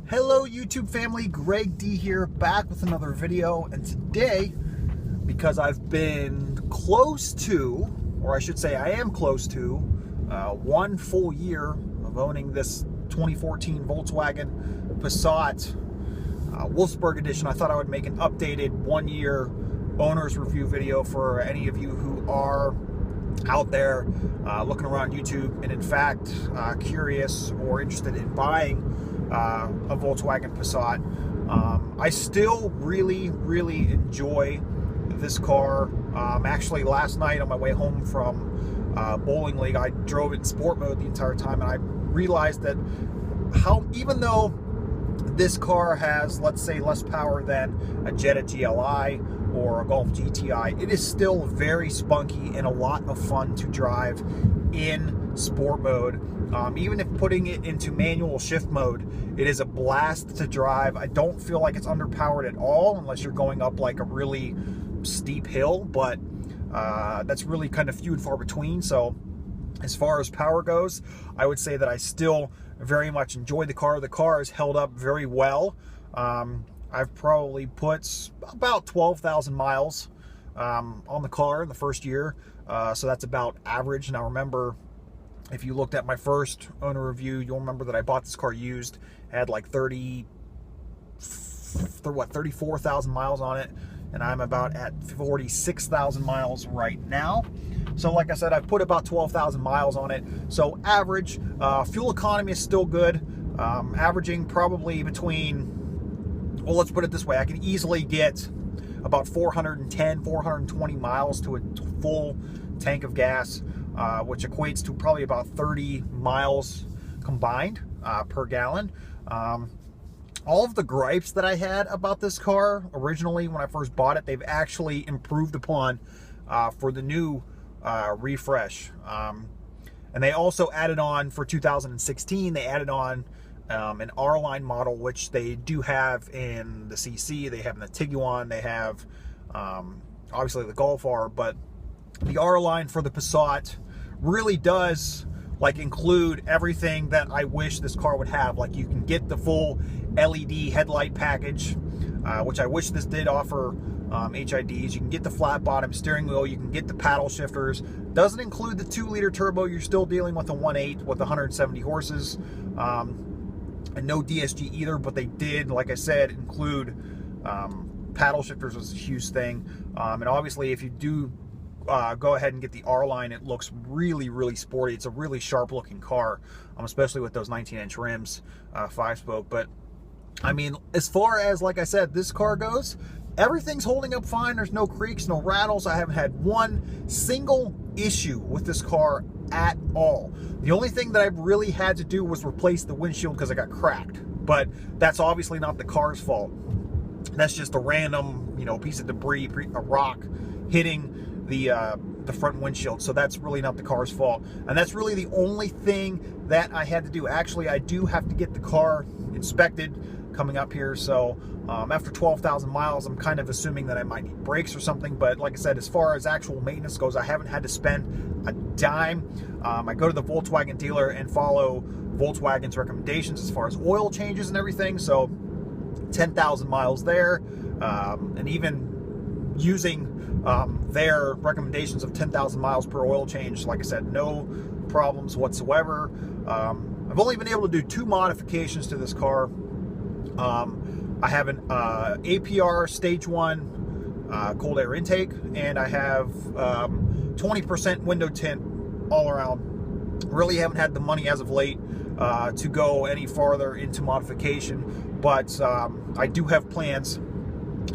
Hello YouTube family, Greg D here, back with another video. And today, because I've been close to, or I should say I am close to, 1 full year of owning this 2014 Volkswagen Passat Wolfsburg edition, I thought I would make an updated 1-year owner's review video for any of you who are out there looking around YouTube and in fact curious or interested in buying a Volkswagen Passat. I still really enjoy this car. Actually, last night on my way home from bowling league, I drove it in sport mode the entire time, and I realized that even though this car has, let's say, less power than a Jetta GLI or a Golf GTI, it is still very spunky and a lot of fun to drive in sport mode. Even if putting it into manual shift mode, it is a blast to drive. I don't feel like it's underpowered at all unless you're going up like a really steep hill, but that's really kind of few and far between. So as far as power goes, I would say that I still very much enjoy the car. The car is held up very well. I've probably put about 12,000 miles on the car in the first year, so that's about average. Now remember, if you looked at my first owner review, you'll remember that I bought this car used. It had like 34,000 miles on it, and I'm about at 46,000 miles right now. So like I said, I've put about 12,000 miles on it. So average. Fuel economy is still good. Averaging probably between, well, let's put it this way, I can easily get about 410, 420 miles to a full tank of gas, which equates to probably about 30 miles combined per gallon. All of the gripes that I had about this car originally when I first bought it, they've actually improved upon for the new refresh. And they also added on for 2016, they added on an R-Line model, which they do have in the CC, they have in the Tiguan, they have obviously the Golf R, but the R-Line for the Passat really does like include everything that I wish this car would have. Like, you can get the full LED headlight package, which I wish this did offer HIDs. You can get the flat bottom steering wheel, you can get the paddle shifters. Doesn't include the 2-liter turbo. You're still dealing with a 1.8 with 170 horses, and no DSG either, but they did, like I said, include paddle shifters was a huge thing. And obviously if you do go ahead and get the R-Line, it looks really sporty. It's a really sharp looking car, especially with those 19-inch rims, 5-spoke. But I mean, as far as, like I said, this car goes, everything's holding up fine. There's no creaks, no rattles. I haven't had one single issue with this car at all. The only thing that I've really had to do was replace the windshield because it got cracked, but that's obviously not the car's fault. That's just a random, piece of debris, a rock hitting the front windshield. So that's really not the car's fault, and that's really the only thing that I had to do. Actually, I do have to get the car inspected coming up here, so after 12,000 miles, I'm kind of assuming that I might need brakes or something. But like I said, as far as actual maintenance goes, I haven't had to spend a dime. I go to the Volkswagen dealer and follow Volkswagen's recommendations as far as oil changes and everything. So 10,000 miles there, and even using their recommendations of 10,000 miles per oil change, like I said, no problems whatsoever. I've only been able to do 2 modifications to this car. I have an APR stage 1 cold air intake, and I have 20% window tint all around. Really haven't had the money as of late to go any farther into modification, but I do have plans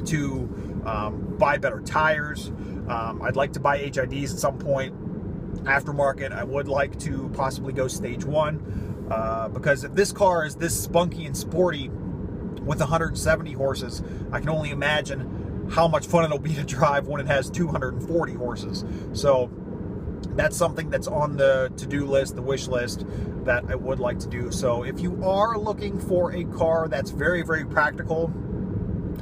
to buy better tires. I'd like to buy HIDs at some point. Aftermarket, I would like to possibly go stage 1, because if this car is this spunky and sporty with 170 horses, I can only imagine how much fun it'll be to drive when it has 240 horses. So that's something that's on the to-do list, the wish list, that I would like to do. So if you are looking for a car that's very practical,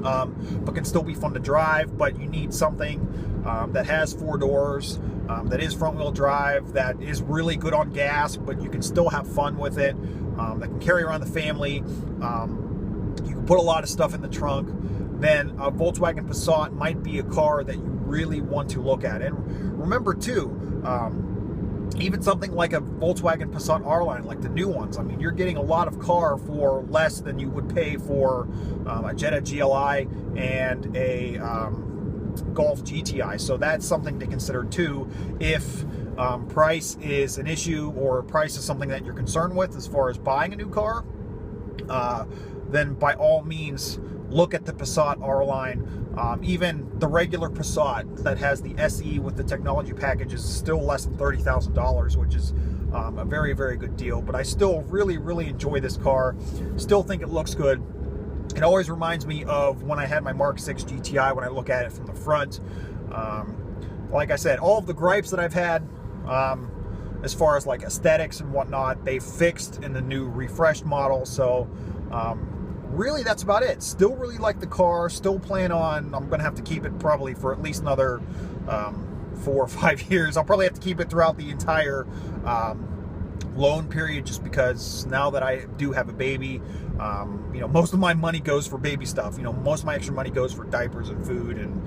but can still be fun to drive, but you need something that has 4 doors, that is front-wheel drive, that is really good on gas, but you can still have fun with it, that can carry around the family, you can put a lot of stuff in the trunk, then a Volkswagen Passat might be a car that you really want to look at. And remember too, even something like a Volkswagen Passat R-Line, like the new ones, I mean, you're getting a lot of car for less than you would pay for a Jetta GLI and a Golf GTI. So that's something to consider too. If price is an issue, or price is something that you're concerned with as far as buying a new car, then by all means look at the Passat R-Line. Even the regular Passat that has the SE with the technology package is still less than $30,000, which is a very, very good deal. But I still really, really enjoy this car. Still think it looks good. It always reminds me of when I had my Mark 6 GTI when I look at it from the front. Like I said, all of the gripes that I've had as far as like aesthetics and whatnot, they fixed in the new refreshed model. So really that's about it. Still really like the car. Still plan on, I'm going to have to keep it probably for at least another 4 or 5 years. I'll probably have to keep it throughout the entire loan period, just because now that I do have a baby, you know, most of my money goes for baby stuff. You know, most of my extra money goes for diapers and food and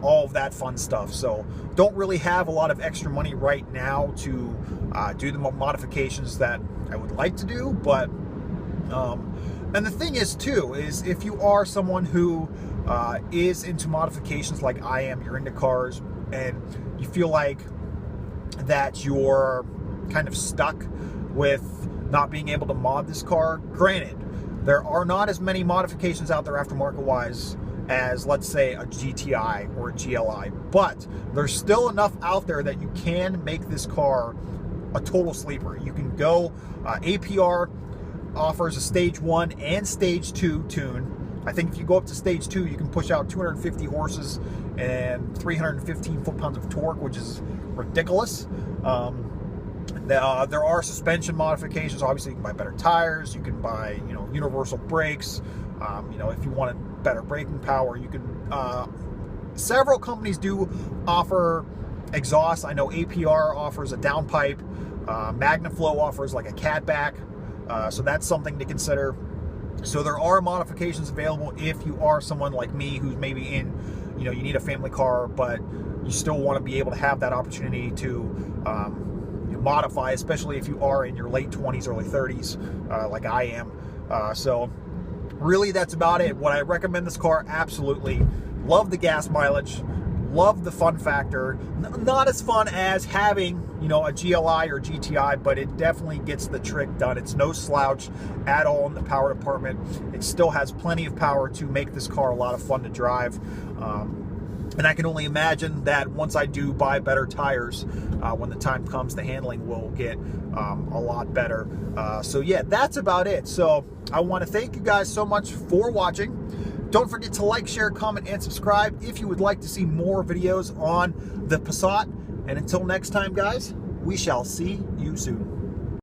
all of that fun stuff. So don't really have a lot of extra money right now to do the modifications that I would like to do. But and the thing is too, is if you are someone who is into modifications like I am, you're into cars, and you feel like that you're kind of stuck with not being able to mod this car, granted, there are not as many modifications out there aftermarket-wise as, let's say, a GTI or a GLI, but there's still enough out there that you can make this car a total sleeper. You can go, APR offers a stage 1 and stage 2 tune. I think if you go up to stage 2, you can push out 250 horses and 315 foot-pounds of torque, which is ridiculous. There are suspension modifications. Obviously, you can buy better tires. You can buy, you know, universal brakes. You know, if you wanted better braking power, you can. Several companies do offer exhaust. I know APR offers a downpipe. MagnaFlow offers like a catback. So that's something to consider. So there are modifications available if you are someone like me who's maybe in, you know, you need a family car, but you still want to be able to have that opportunity to modify, especially if you are in your late 20s, early 30s, like I am. So really that's about it. Would I recommend this car? Absolutely. Love the gas mileage. Love the fun factor. Not as fun as having, you know, a GLI or GTI, but it definitely gets the trick done. It's no slouch at all in the power department. It still has plenty of power to make this car a lot of fun to drive. And I can only imagine that once I do buy better tires, when the time comes, the handling will get a lot better. So yeah, that's about it. So I want to thank you guys so much for watching. Don't forget to like, share, comment, and subscribe if you would like to see more videos on the Passat. And until next time, guys, we shall see you soon.